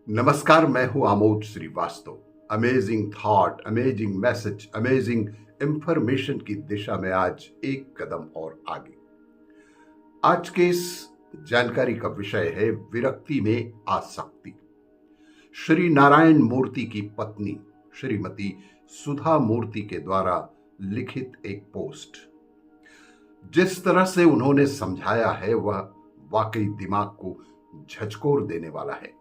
नमस्कार, मैं हूं Amod Srivastava. Amazing thought, amazing message, amazing information की दिशा में आज एक कदम और आगे। आज के इस जानकारी का विषय है विरक्ति में आसक्ति। श्री नारायण मूर्ति की पत्नी श्रीमती सुधा मूर्ति के द्वारा लिखित एक पोस्ट। जिस तरह से उन्होंने समझाया है वह वाकई दिमाग को झकझोर देने वाला है।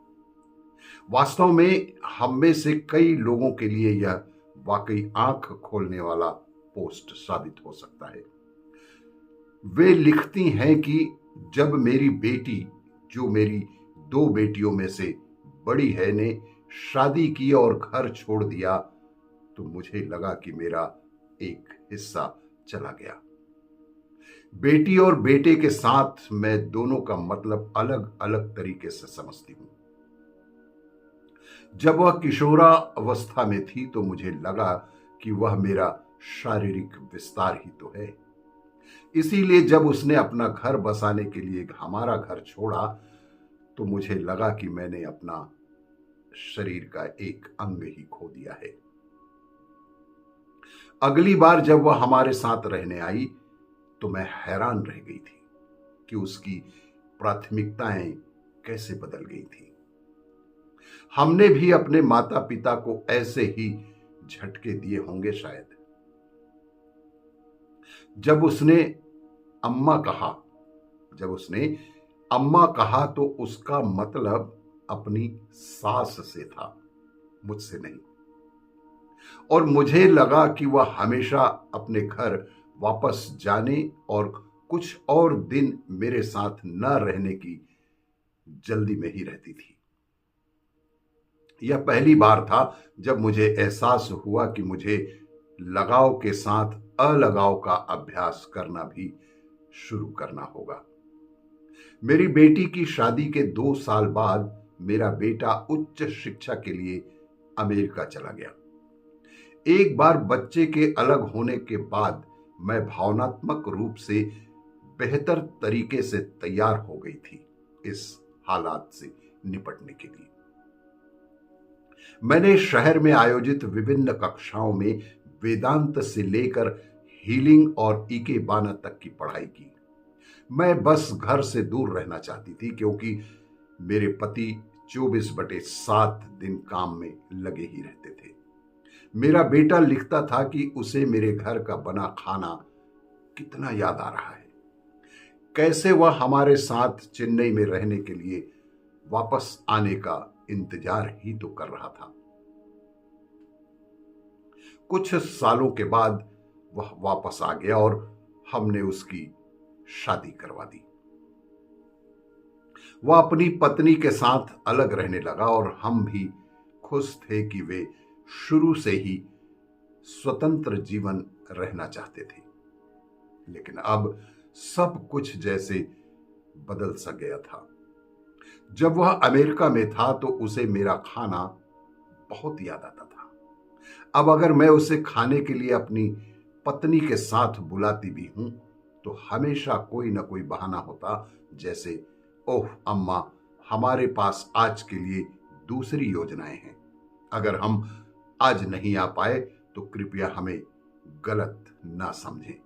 वास्तव में हम में से कई लोगों के लिए यह वाकई आंख खोलने वाला पोस्ट साबित हो सकता है। वे लिखती हैं कि जब मेरी बेटी, जो मेरी दो बेटियों में से बड़ी है, ने शादी की और घर छोड़ दिया तो मुझे लगा कि मेरा एक हिस्सा चला गया। बेटी और बेटे के साथ मैं दोनों का मतलब अलग अलग तरीके से समझती हूं। जब वह किशोरा अवस्था में थी तो मुझे लगा कि वह मेरा शारीरिक विस्तार ही तो है। इसीलिए जब उसने अपना घर बसाने के लिए हमारा घर छोड़ा तो मुझे लगा कि मैंने अपना शरीर का एक अंग ही खो दिया है। अगली बार जब वह हमारे साथ रहने आई तो मैं हैरान रह गई थी कि उसकी प्राथमिकताएं कैसे बदल गई थी। हमने भी अपने माता पिता को ऐसे ही झटके दिए होंगे शायद। जब उसने अम्मा कहा तो उसका मतलब अपनी सास से था, मुझसे नहीं। और मुझे लगा कि वह हमेशा अपने घर वापस जाने और कुछ और दिन मेरे साथ न रहने की जल्दी में ही रहती थी। यह पहली बार था जब मुझे एहसास हुआ कि मुझे लगाव के साथ अलगाव का अभ्यास करना भी शुरू करना होगा। मेरी बेटी की शादी के 2 साल बाद मेरा बेटा उच्च शिक्षा के लिए अमेरिका चला गया। एक बार बच्चे के अलग होने के बाद मैं भावनात्मक रूप से बेहतर तरीके से तैयार हो गई थी इस हालात से निपटने के लिए। मैंने शहर में आयोजित विभिन्न कक्षाओं में वेदांत से लेकर हीलिंग और इकेबाना तक की पढ़ाई की। मैं बस घर से दूर रहना चाहती थी क्योंकि मेरे पति 24/7 दिन काम में लगे ही रहते थे। मेरा बेटा लिखता था कि उसे मेरे घर का बना खाना कितना याद आ रहा है, कैसे वह हमारे साथ चेन्नई में रहने के लिए वापस आने का इंतजार ही तो कर रहा था। कुछ सालों के बाद वह वापस आ गया और हमने उसकी शादी करवा दी। वह अपनी पत्नी के साथ अलग रहने लगा और हम भी खुश थे कि वे शुरू से ही स्वतंत्र जीवन रहना चाहते थे। लेकिन अब सब कुछ जैसे बदल सा गया था। जब वह अमेरिका में था तो उसे मेरा खाना बहुत याद आता था। अब अगर मैं उसे खाने के लिए अपनी पत्नी के साथ बुलाती भी हूं तो हमेशा कोई ना कोई बहाना होता, जैसे ओह अम्मा, हमारे पास आज के लिए दूसरी योजनाएं हैं। अगर हम आज नहीं आ पाए तो कृपया हमें गलत ना समझें।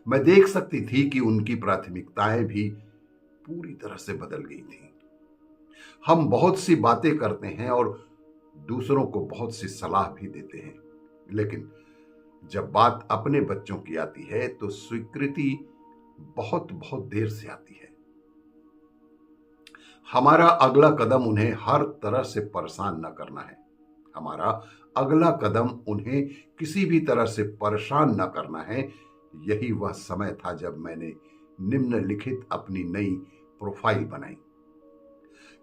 मैं देख सकती थी कि उनकी प्राथमिकताएं भी पूरी तरह से बदल गई थी। हम बहुत सी बातें करते हैं और दूसरों को बहुत सी सलाह भी देते हैं, लेकिन जब बात अपने बच्चों की आती है तो स्वीकृति बहुत बहुत देर से आती है। हमारा अगला कदम उन्हें हर तरह से परेशान न करना है। हमारा अगला कदम उन्हें किसी भी तरह से परेशान न करना है। यही वह समय था जब मैंने निम्नलिखित अपनी नई प्रोफाइल बनाई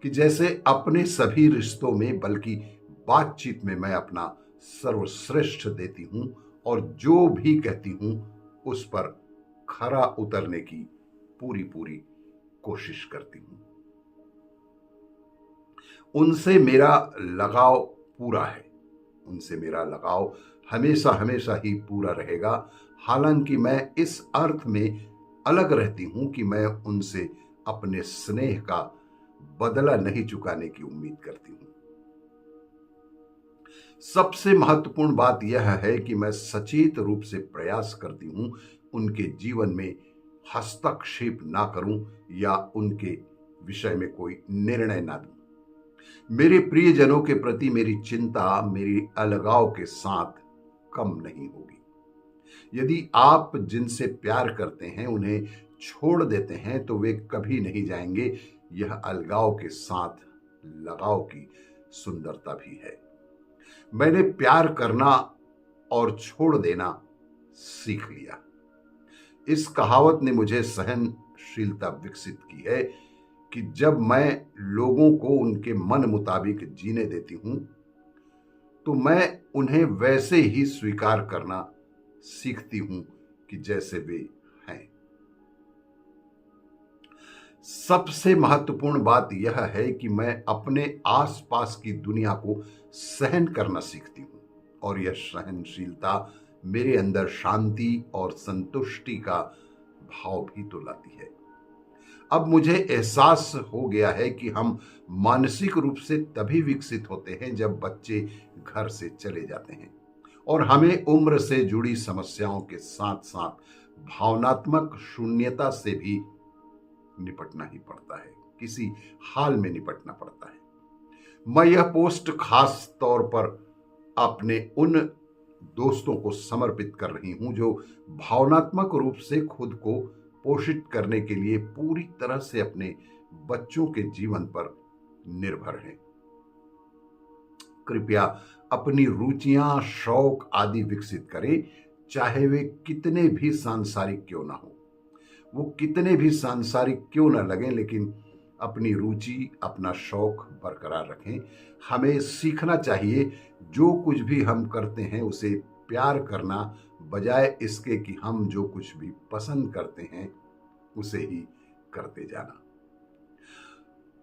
कि जैसे अपने सभी रिश्तों में, बल्कि बातचीत में मैं अपना सर्वश्रेष्ठ देती हूं और जो भी कहती हूं उस पर खरा उतरने की पूरी पूरी कोशिश करती हूं। उनसे मेरा लगाव पूरा है। उनसे मेरा लगाव हमेशा हमेशा ही पूरा रहेगा। हालांकि मैं इस अर्थ में अलग रहती हूं कि मैं उनसे अपने स्नेह का बदला नहीं चुकाने की उम्मीद करती हूं। सबसे महत्वपूर्ण बात यह है कि मैं सचेत रूप से प्रयास करती हूं उनके जीवन में हस्तक्षेप ना करूं या उनके विषय में कोई निर्णय ना दूं। मेरे प्रियजनों के प्रति मेरी चिंता मेरी अलगाव के साथ कम नहीं होगी। यदि आप जिनसे प्यार करते हैं उन्हें छोड़ देते हैं तो वे कभी नहीं जाएंगे। यह अलगाव के साथ लगाव की सुंदरता भी है। मैंने प्यार करना और छोड़ देना सीख लिया। इस कहावत ने मुझे सहनशीलता विकसित की है कि जब मैं लोगों को उनके मन मुताबिक जीने देती हूं तो मैं उन्हें वैसे ही स्वीकार करना सीखती हूं कि जैसे वे हैं। सबसे महत्वपूर्ण बात यह है कि मैं अपने आसपास की दुनिया को सहन करना सीखती हूं और यह सहनशीलता मेरे अंदर शांति और संतुष्टि का भाव भी तो लाती है। अब मुझे एहसास हो गया है कि हम मानसिक रूप से तभी विकसित होते हैं जब बच्चे घर से चले जाते हैं और हमें उम्र से जुड़ी समस्याओं के साथ साथ भावनात्मक शून्यता से भी निपटना ही पड़ता है, किसी हाल में निपटना पड़ता है। मैं यह पोस्ट खास तौर पर अपने उन दोस्तों को समर्पित कर रही हूं जो भावनात्मक रूप से खुद को पोषित करने के लिए पूरी तरह से अपने बच्चों के जीवन पर निर्भर हैं। कृपया अपनी रुचियां, शौक आदि विकसित करें, चाहे वे कितने भी सांसारिक क्यों ना हो, वो कितने भी सांसारिक क्यों ना लगें, लेकिन अपनी रुचि, अपना शौक बरकरार रखें। हमें सीखना चाहिए जो कुछ भी हम करते हैं उसे प्यार करना, बजाय इसके कि हम जो कुछ भी पसंद करते हैं उसे ही करते जाना।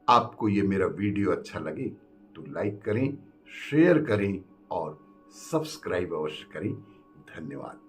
आपको ये मेरा वीडियो अच्छा लगे तो लाइक करें, शेयर करें और सब्सक्राइब अवश्य करें। धन्यवाद।